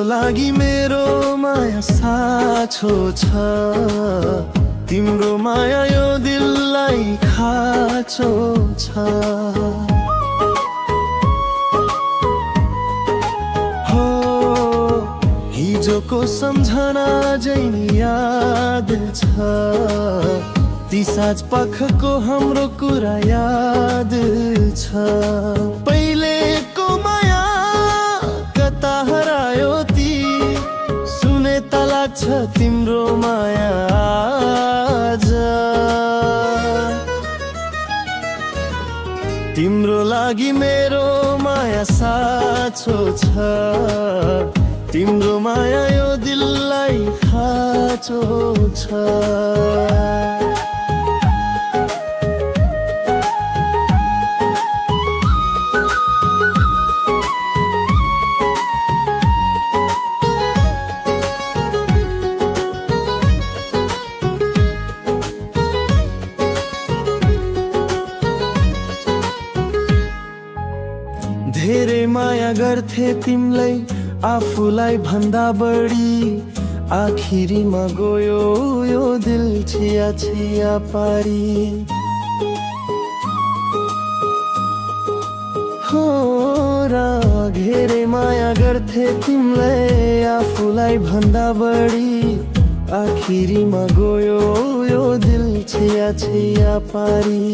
लागि मेरो माया साँचो छ, तिम्रो माया यो दिललाई खाँचो छ। हो हिजोको सम्झना जैन याद छ, ती साँझ पखको हाम्रो कुरा याद छ। पहिलेको माया कता हरायो ती, सुने त लाग्छ तिम्रो माया आज। तिम्रो लागि मेरो माया साँचो छ, तिम्रो माया यो दिललाई खाँचो छ। धेरै माया गर्थे तिमीलाई आफूलाई भन्दा बढी, आखिरीमा गयो यो दिल छिया छिया पारी। हो र धेरै माया गर्थे तिमीलाई आफूलाई भन्दा बढी, आखिरीमा गयो यो दिल छिया छिया पारी।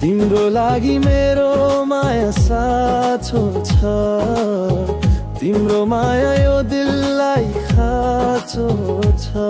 तिम्रो लागि मेरो माया साँचो छ, तिम्रो माया यो दिललाई खाँचो छ।